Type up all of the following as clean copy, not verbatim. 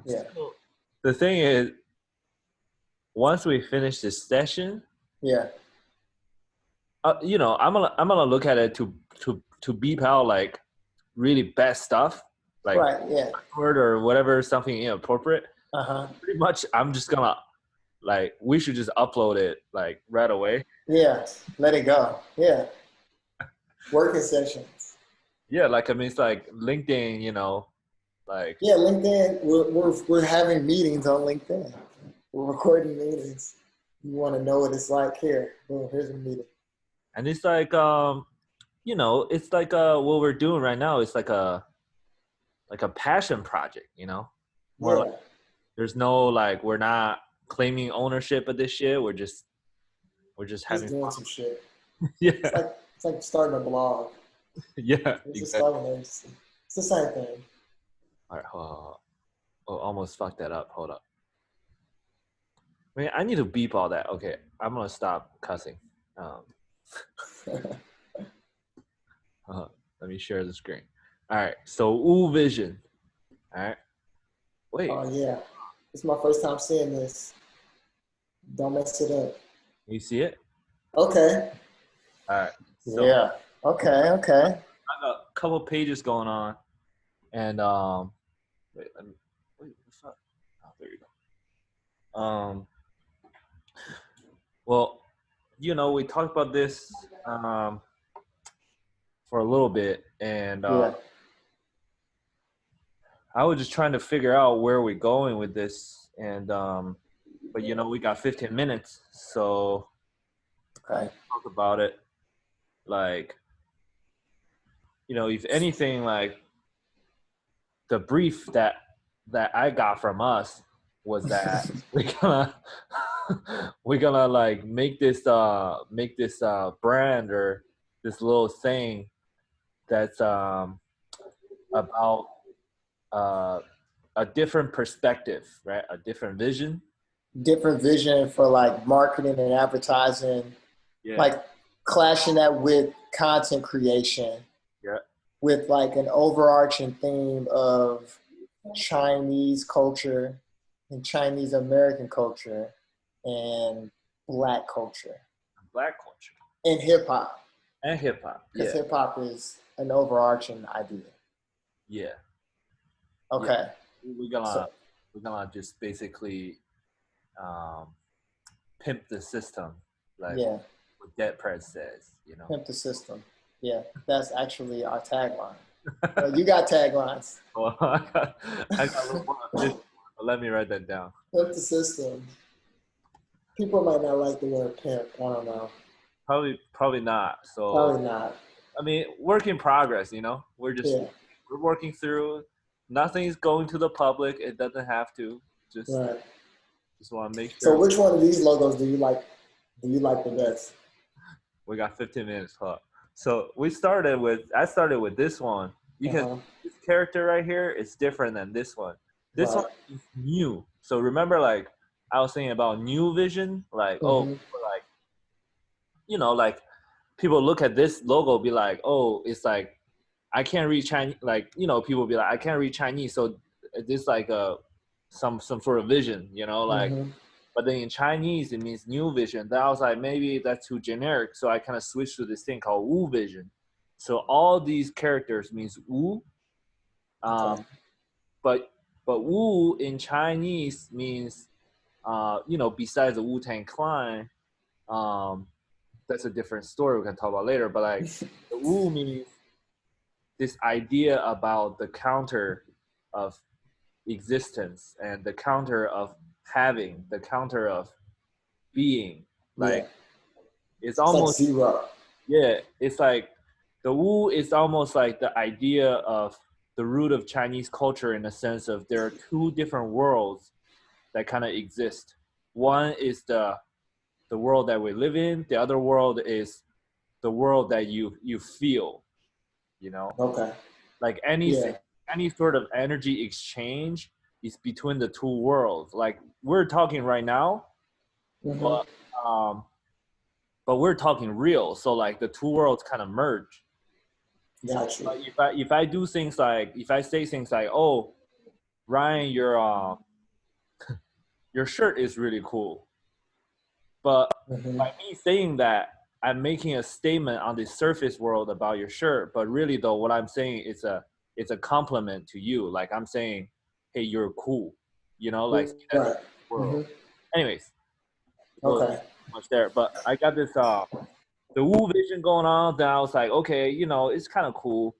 Yeah. So the thing is, once we finish this session, Yeah. I'm gonna look at it to beep out like really bad stuff, like Right. Yeah. word or whatever, something inappropriate. Uh-huh. Pretty much, I'm just gonna like we should just upload it like right away. Yeah. Let it go. Yeah. Working sessions. Yeah, like I mean, it's like LinkedIn, like Yeah, LinkedIn. We're having meetings on LinkedIn. We're recording meetings. You want to know what it's like here? Boom, here's a meeting. and it's like it's like what we're doing right now. It's like a passion project, more like Yeah. there's no like we're not claiming ownership of this shit. We're just Just having doing fun. some shit. It's Yeah, like it's like starting a blog. yeah, It's just exactly. starting an agency. It's the same thing. All right, hold on. Oh, almost fucked that up. Hold up. I mean, I need to beep all that. Okay, I'm gonna stop cussing. Um, uh, Let me share the screen. All right, so vision. All right, wait, Oh yeah. It's my first time seeing this. Don't mess it up. you see it? Okay. All right, so Yeah. Okay. Okay. I got a couple pages going on, and wait, wait, what's up? Oh, there you go. Well, we talked about this for a little bit, and Yeah. I was just trying to figure out where we're going with this, and but we got 15 minutes, so Okay. talk about it. Like, if anything, like the brief that I got from us was that we're gonna we're gonna like make this brand or this little thing that's about uh a different perspective, right? A different vision. Different vision for like marketing and advertising, Yeah, like clashing that with content creation, yeah, with like an overarching theme of Chinese culture and Chinese American culture and Black culture black culture and hip hop, and hip hop. because Yeah, hip hop is an overarching idea. yeah, yeah. Okay. We're So gonna we're gonna just basically um, pimp the system, like yeah, what Dead Prez says. pimp the system. Yeah, that's actually our tagline. Well, you got taglines. Well, I got a little more official, but let me write that down. Pimp the system. People might not like the word pimp. I don't know. Probably not. So Probably not. I mean, work in progress. Yeah. We're working through. Nothing's going to the public. It doesn't have to. Just Right. just want to make So sure which one of these logos do you like? Do you like the best? we got 15 minutes. Huh? So I started with this one. You Uh can huh. this character right here is different than this one. This one Right. is new. So remember, like I was saying about new vision, like Mm-hmm. like like people look at this logo, be like, oh, it's like I can't read Chinese. Like people be like, I can't read Chinese, so this like some sort of vision, like. Mm-hmm. But then in Chinese, it means new vision. Then I was like, maybe that's too generic. So I kind of switched to this thing called Wu vision. So all these characters means Wu. Okay. Um, but Wu in Chinese means, besides the Wu-Tang Clan, um, that's a different story we can talk about later. But like the Wu means this idea about the counter of existence and the counter of having, the counter of being. Yeah. Like it's It's like almost zero. yeah, it's like the Wu is almost like the idea of the root of Chinese culture in the sense of there are two different worlds that kind of exist. One is the world that we live in. The other world is the world that you feel. You know, Okay. like anything, Yeah. any sort of energy exchange is between the two worlds. Like we're talking right now, Mm-hmm. but um, but we're talking real. So like the two worlds kind of merge. So Got you. like if I do things like if I say things like, oh, Ryan, your shirt is really cool. But by me saying that, I'm making a statement on the surface world about your shirt. But really, though, what I'm saying is it's a compliment to you. Like I'm saying, hey, you're cool. You know, like that's Right. the world. Anyways, Okay. much there. But I got this the Woo vision going on. Then I was like, okay, you know, it's kind of cool.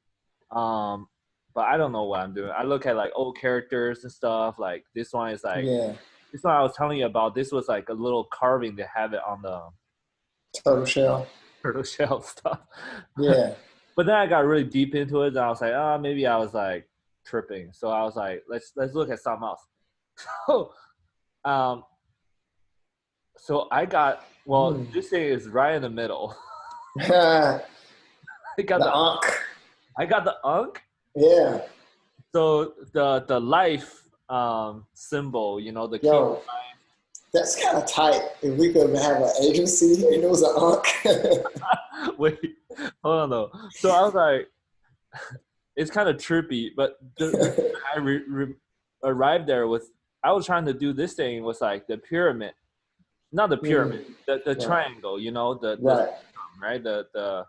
But I don't know what I'm doing. I look at like old characters and stuff. Like this one is like this one I was telling you about. This was like a little carving to have it on the Turtle shell. turtle shell stuff. Yeah. But then I got really deep into it, and I was like, maybe I was like tripping. So I was like, let's look at something else. So, so I got this thing is right in the middle. The I got the Ankh. I got the Ankh. Yeah. So the life symbol, you know, the Yo, king. that's kind of tight. If we could have an agency and it was an Ankh. Wait, hold on though. So I was like, it's kind of trippy, but I arrived there with. I was trying to do this thing was like the pyramid, not the pyramid, the triangle. You know, the system, right? The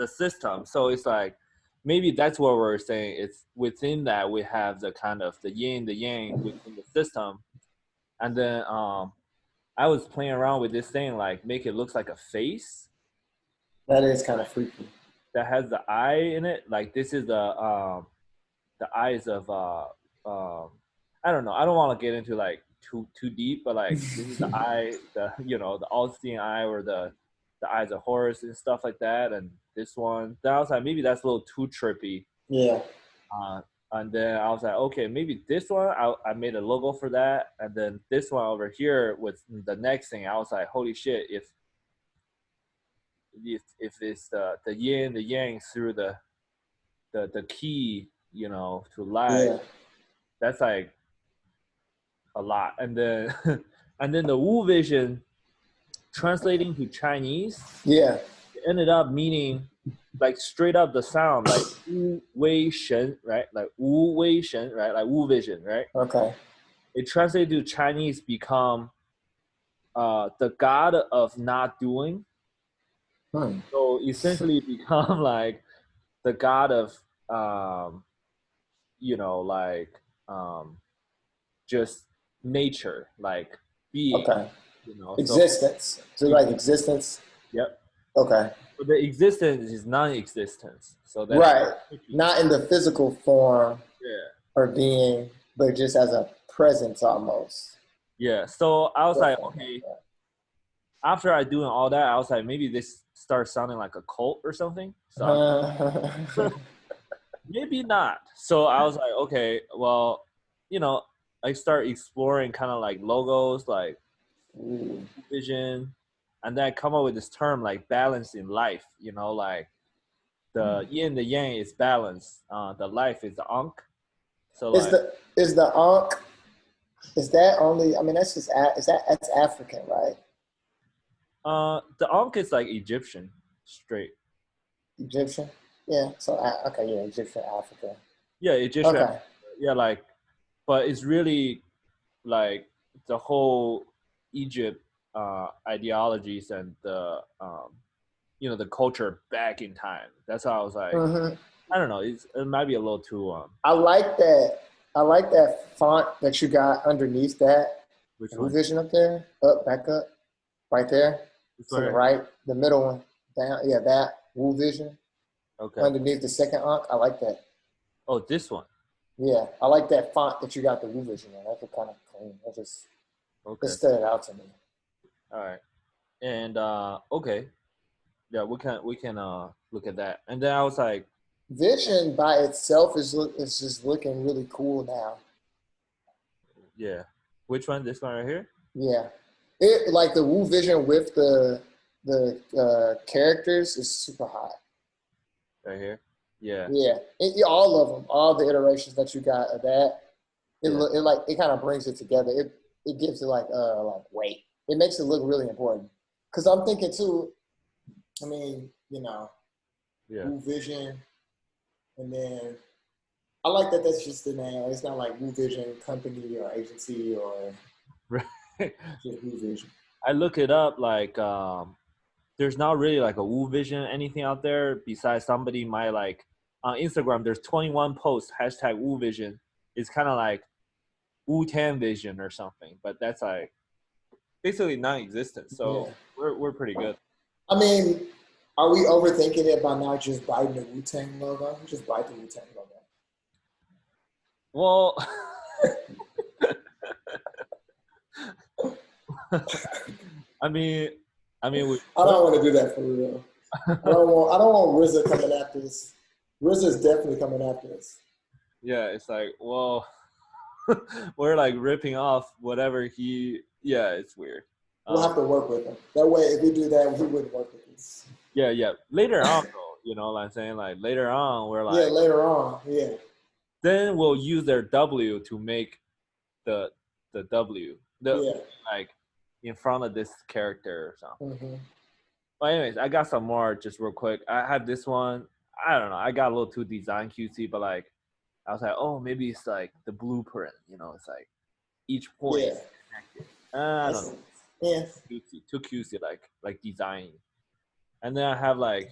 system. So it's like maybe that's what we're saying. It's within that we have the kind of the yin, the yang within the system, and then I was playing around with this thing like make it look like a face. That is kind of freaky. That has the eye in it. Like this is the eyes of I don't know. I don't want to get into like too deep, but like this is the eye, the you know the all-seeing eye or the eyes of Horus and stuff like that. And this one, then I was like maybe that's a little too trippy. Yeah. And then I was like, okay, maybe this one. I made a logo for that, and then this one over here with the next thing. I was like, holy shit! If it's the yin, the yang through the key, you know, to life, that's like a lot. And then and then the Wu vision translating to Chinese, it ended up meaning like straight up the sound like Wu Wei Shen, right? Like Wu Wei Shen, right? Like Wu vision, right? Okay. It translated to Chinese become the god of not doing. So essentially become like the god of you know, like just nature, like being, you know, existence. So like existence. Yep. Okay. But the existence is non-existence. So that's right, not in the physical form or being, but just as a presence almost. Yeah. So I was like, okay. After I doing all that, I was like, maybe this starts sounding like a cult or something. So maybe not. So I was like, okay, well, you know, I start exploring kind of like logos, like vision, and then I come up with this term like balance in life. You know, like the yin, the yang is balance. The life is the ankh. So is like, the ankh? Is that only? I mean, that's just that's African, right? the ankh is like Egyptian, straight. Egyptian. Yeah. So okay, yeah, Egyptian, Africa. Yeah, Egyptian. Okay. Yeah, like, but it's really like the whole Egypt ideologies and the you know the culture back in time. That's how I was like, I don't know. It might be a little too. I like that. I like that font that you got underneath that. Which Wu vision up there, back up, right there. To the right, the middle one, down. Yeah, that Wu vision. Okay. Underneath the second ankh, I like that. Oh, this one. Yeah, I like that font that you got the Wu vision in. That's kind of clean. That just it stood out to me. All right, and okay, yeah, we can look at that. And then I was like, vision by itself is just looking really cool now. Yeah, which one? This one right here? Yeah, it like the Wu vision with the characters is super hot. Right here. Yeah. Yeah, all of them, all the iterations that you got of that, it kind of brings it together. It gives it like weight. It makes it look really important. Cause I'm thinking too. I mean, you know, Wu vision, and then I like that. That's just the name. It's not like Wu Vision company or agency or Right. just Wu Vision. I look it up like there's not really like a Wu Vision anything out there besides somebody might like on Instagram. There's 21 posts hashtag Wu Vision. It's kind of like Wu Tan Vision or something, but that's like basically non-existent. So Yeah. we're pretty good. I mean, are we overthinking it by not just biting the Wu-Tang logo? Just bite the Wu-Tang logo. Well, I mean, we, I don't want to do that for real. I don't want RZA coming after us. RZA's definitely coming after us. yeah, it's like, well, we're like ripping off whatever yeah, it's weird. We'll have to work with him. That way, if we do that, he wouldn't work with us. Yeah. Later on, though, you know what I'm saying? Like later on, we're like, yeah, later on, yeah. Then we'll use their W to make the W, like in front of this character or something. Mm-hmm. But anyways, I got some more just real quick. I have this one. I don't know. I got a little too design cutesy, but like I was like, oh, maybe it's like the blueprint. You know, it's like each point is connected. I don't know. Yeah. Too cutesy, like design. And then I have like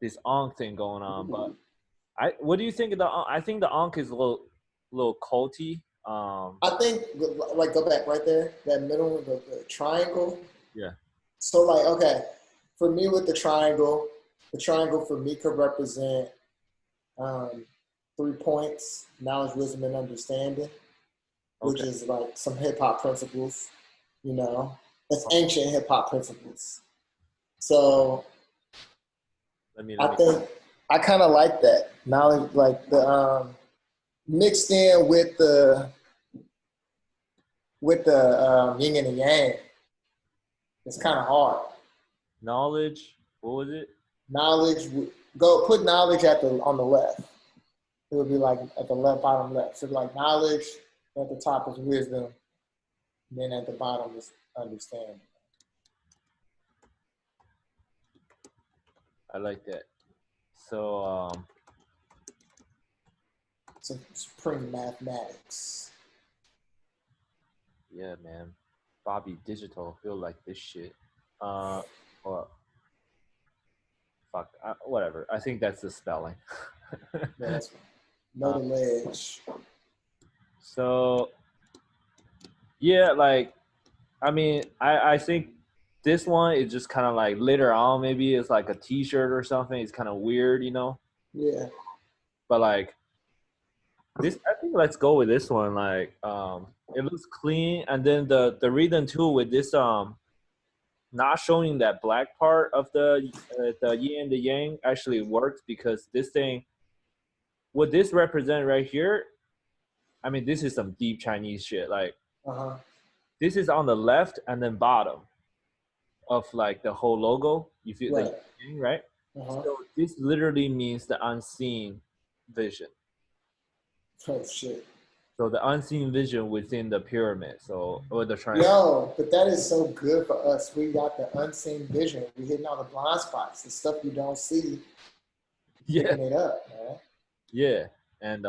this Ankh thing going on, but what do you think of the Ankh? I think the Ankh is a little culty. I think like go back right there, that middle of the triangle. Yeah. So like, okay, for me with the triangle for me could represent 3 points: knowledge, wisdom, and understanding, which is like some hip hop principles. You know, that's ancient hip hop principles. So I think I kind of like that knowledge, like the mixed in with the yin and the yang. It's kind of hard. Knowledge. What was it? Knowledge. Put knowledge on the left. It would be like at the left, bottom left. So like knowledge at the top is wisdom, and then at the bottom is understanding. I like that. So some supreme mathematics. Yeah, man. Bobby Digital feel like this shit. Well, fuck. Whatever. I think that's the spelling. Yeah, that's right. Know the ledge. So, yeah, like, I mean, I think this one is just kind of like later on, maybe it's like a t-shirt or something. It's kind of weird, you know? Yeah. But like, this, I think let's go with this one. Like, it looks clean. And then the reason too with this, not showing that black part of the yin and the yang actually works because this thing, what this represent right here, I mean, this is some deep Chinese shit. Like, this is on the left and then bottom of like the whole logo. You feel the yang, right? So this literally means the unseen vision. Oh shit. So the unseen vision within the pyramid. So or the triangle. Yo, but that is so good for us. We got the unseen vision. We hitting all the blind spots, the stuff you don't see. Picking it up, man. Yeah, and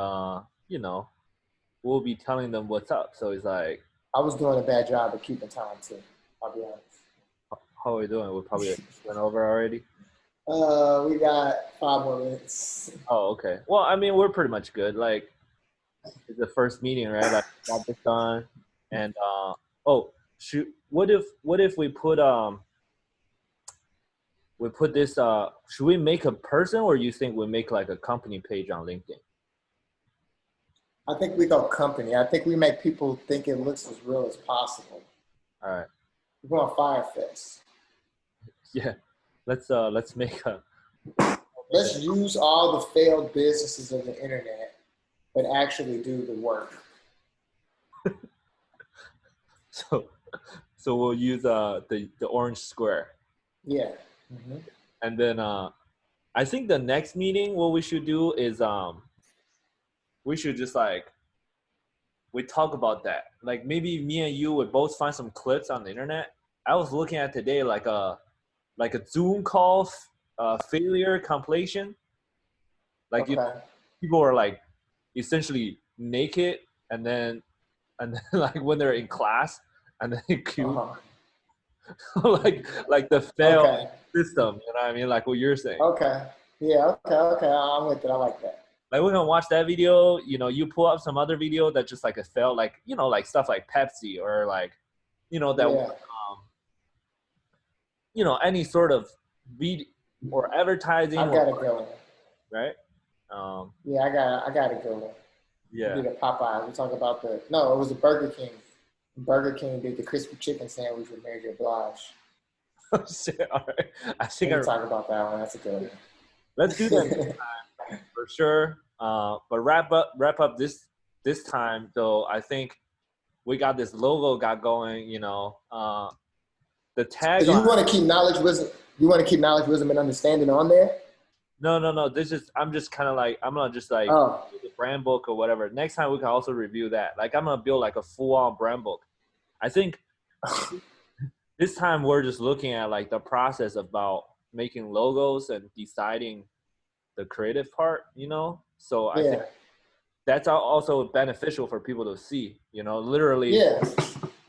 you know, we'll be telling them what's up. So it's like I was doing a bad job of keeping time too. I'll be honest. How are we doing? We probably went over already. We got 5 more minutes. Oh, okay. Well, I mean, we're pretty much good. Like, it's the first meeting, right? Like, got this done, and what if we put this should we make a person, or you think we make like a company page on LinkedIn? I think we go company. I think we make people think it looks as real as possible. All right. We're going Firefest. Yeah. Let's make a. Let's use all the failed businesses of the internet, but actually do the work. So we'll use the orange square. Yeah. Mm-hmm. And then I think the next meeting, what we should do is we should just like we talk about that. Like maybe me and you would both find some clips on the internet. I was looking at today like a Zoom call failure compilation. Like people are like essentially naked, and then like when they're in class, and then cute, like the failed Okay. system. You know what I mean? Like what you're saying. Okay. Yeah. Okay. I'm with it. I like that. Like we're gonna watch that video. You know, you pull up some other video that just like a failed, like like stuff like Pepsi or like that. Yeah. Any sort of video or advertising. I got a good one. Right? Yeah, I got a good one. Yeah. We did a Popeye. We talk about no, it was a Burger King. Burger King did the crispy chicken sandwich with Mary J. Blige. Oh, shit. All right. I think we talk about that one. That's a good one. Let's do that next time, for sure. But wrap up this time though. I think we got this logo got going. The tag. You want to keep knowledge, wisdom. You want to keep knowledge, wisdom, and understanding on there. No. I'm just kind of like I'm gonna just like the brand book or whatever. Next time we can also review that. Like I'm gonna build like a full-on brand book. I think this time we're just looking at like the process about making logos and deciding the creative part. So I think that's also beneficial for people to see. Literally. Yeah.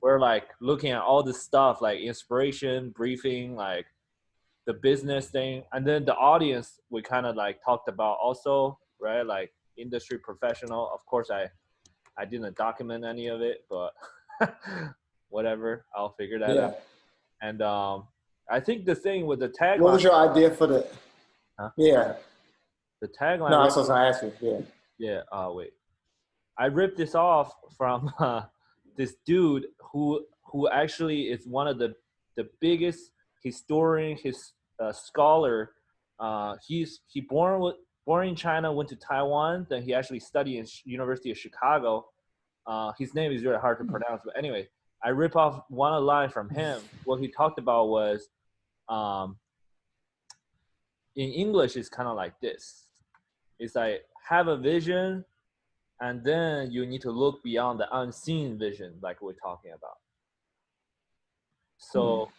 We're like looking at all this stuff like inspiration, briefing, like the business thing, and then the audience we kind of like talked about also, right? Like industry professional. Of course, I didn't document any of it, but whatever, I'll figure that out. And I think the thing with the tagline. What was your idea for the? Huh? Yeah. The tagline. No, I was supposed to ask you. Yeah. Yeah. Oh wait, I ripped this off from this dude who actually is one of the biggest historian, scholar. He born in China, went to Taiwan, then he actually studied in University of Chicago. His name is really hard to pronounce, but anyway, I rip off one line from him. What he talked about was, in English, it's kind of like this. It's like have a vision, and then you need to look beyond the unseen vision, like we're talking about. So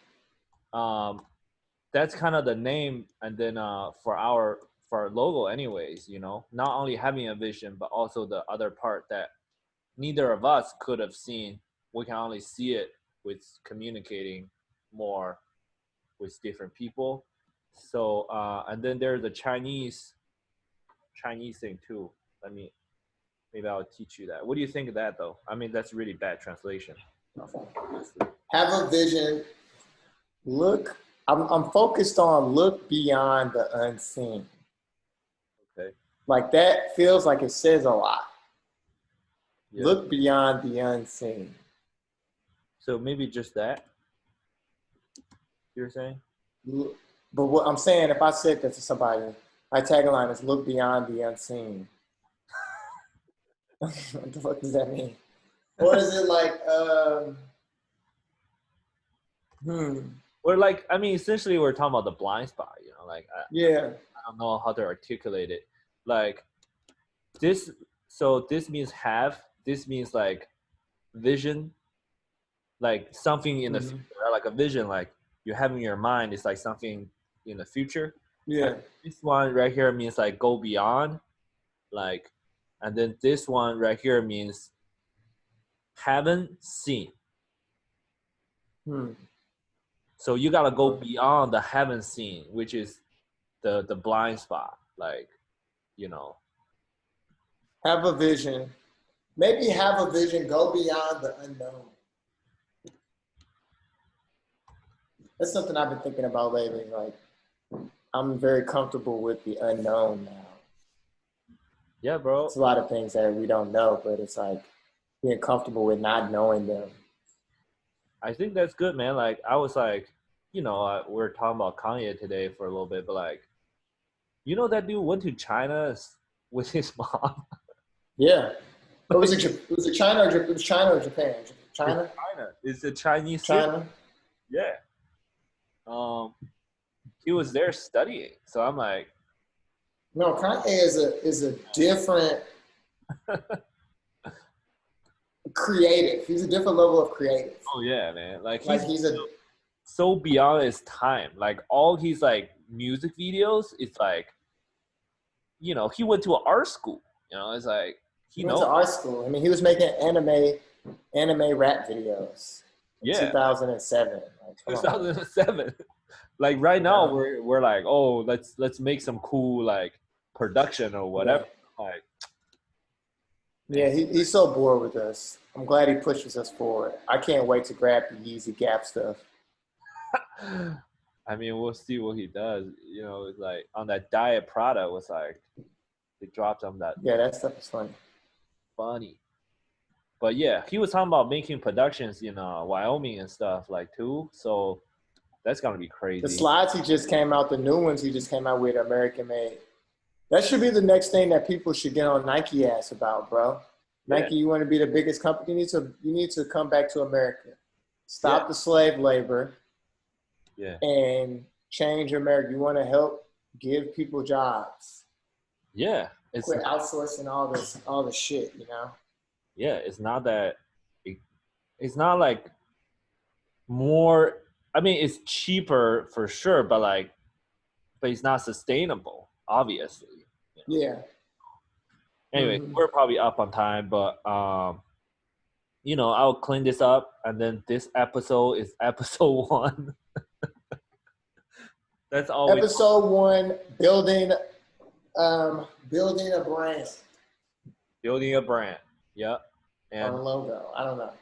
that's kind of the name. And then for our logo anyways, not only having a vision, but also the other part that neither of us could have seen. We can only see it with communicating more with different people. So and then there's the Chinese thing too. Maybe I'll teach you that. What do you think of that though? I mean, that's really bad translation. Have a vision. Look, I'm focused on look beyond the unseen. Okay. Like that feels like it says a lot. Yeah. Look beyond the unseen. So maybe just that. You're saying? But what I'm saying, if I said that to somebody, my tagline is look beyond the unseen. What the fuck does that mean? Or is it like, We're like, I mean, essentially we're talking about the blind spot, like, I don't know how to articulate it. Like this, so this means have, this means like vision, like something in the future, like a vision, like you have in your mind, it's like something in the future. Yeah. And this one right here means like go beyond, like, and then this one right here means haven't seen. So you gotta go beyond the haven't seen, which is the blind spot, like, Have a vision. Maybe have a vision, go beyond the unknown. That's something I've been thinking about lately. Like, I'm very comfortable with the unknown now. Yeah, bro. It's a lot of things that we don't know, but it's like being comfortable with not knowing them. I think that's good, man. Like, I was like, we're talking about Kanye today for a little bit, but like, that dude went to China with his mom. Yeah. Was it China or Japan? China? China. It's a Chinese China? City. Yeah. He was there studying. So I'm like, no, Kanye is a different creative. He's a different level of creative. Oh yeah, man. Like he's so beyond his time. Like all his like music videos, it's like, he went to an art school. It's like He went to art school. I mean, he was making anime rap videos in 2007. Like, 2007. Like right now, we're like, oh, let's make some cool like production or whatever. Like, yeah, he's so bored with us. I'm glad he pushes us forward. I can't wait to grab the Yeezy Gap stuff. I mean, we'll see what he does. You know, it's like on that diet product was like they dropped on that. Yeah, that stuff is funny. But yeah, he was talking about making productions in Wyoming and stuff like too. So that's gonna be crazy. The slides he just came out, the new ones he just came out with, American made. That should be the next thing that people should get on Nike ass about, bro. Nike, you want to be the biggest company? You need to come back to America. Stop the slave labor. Yeah. And change America. You want to help give people jobs. Yeah. Quit outsourcing all this shit, you know? Yeah, it's not that it's not like more, I mean, it's cheaper for sure, but it's not sustainable, obviously. You know? Yeah. Anyway, we're probably up on time, but I'll clean this up, and then this episode is episode 1. That's always episode 1, building a brand. Building a brand. Yep. And or a logo. I don't know.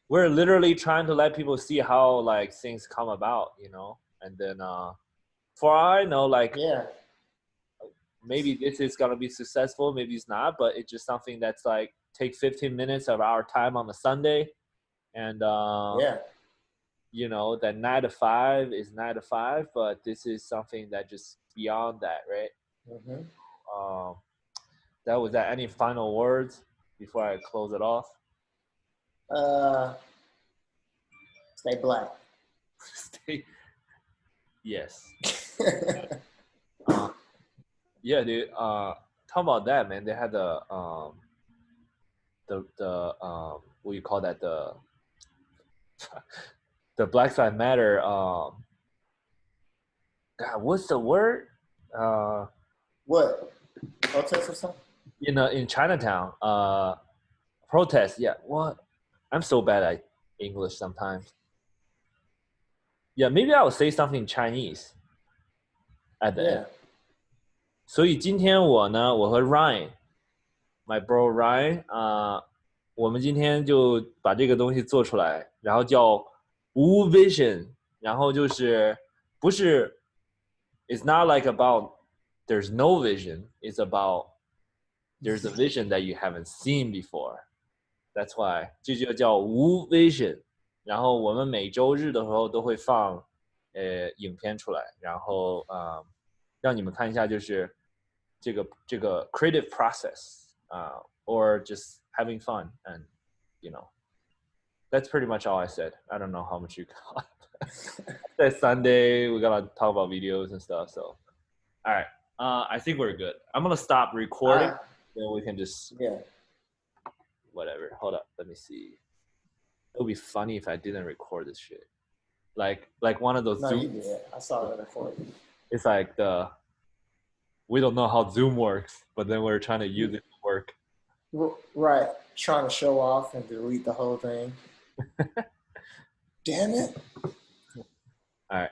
We're literally trying to let people see how like things come about, and then for all I know, maybe this is gonna be successful, maybe it's not, but it's just something that's like take 15 minutes of our time on a Sunday, and that 9 to 5 is 9 to 5, but this is something that just beyond that, right? That was that. Any final words before I close it off? Stay black. Yes. Yeah, dude. Talk about that, man. They had the what do you call that? The Black Lives Matter. God, what's the word? What? Protest or something? In Chinatown. Protest. Yeah. What? I'm so bad at English sometimes. Yeah, maybe I will say something in Chinese at the end. 所以今天我和 Ryan，my bro Ryan，我们今天就把这个东西做出来，然后叫无 vision， 然后就是不是 ，it's not like about there's no vision, it's about there's a vision that you haven't seen before. That's why 这就叫无 vision。然后我们每周日的时候都会放影片出来，然后让你们看一下，就是这个 creative process or just having fun, and that's pretty much all I said. I don't know how much you got. That Sunday we gotta talk about videos and stuff. So all right, I think we're good. I'm gonna stop recording, then we can just whatever. Hold up, let me see. It would be funny if I didn't record this shit. Like one of those. No, you did. I saw the recording. It's like we don't know how Zoom works, but then we're trying to use it to work. Right. Trying to show off and delete the whole thing. Damn it. All right.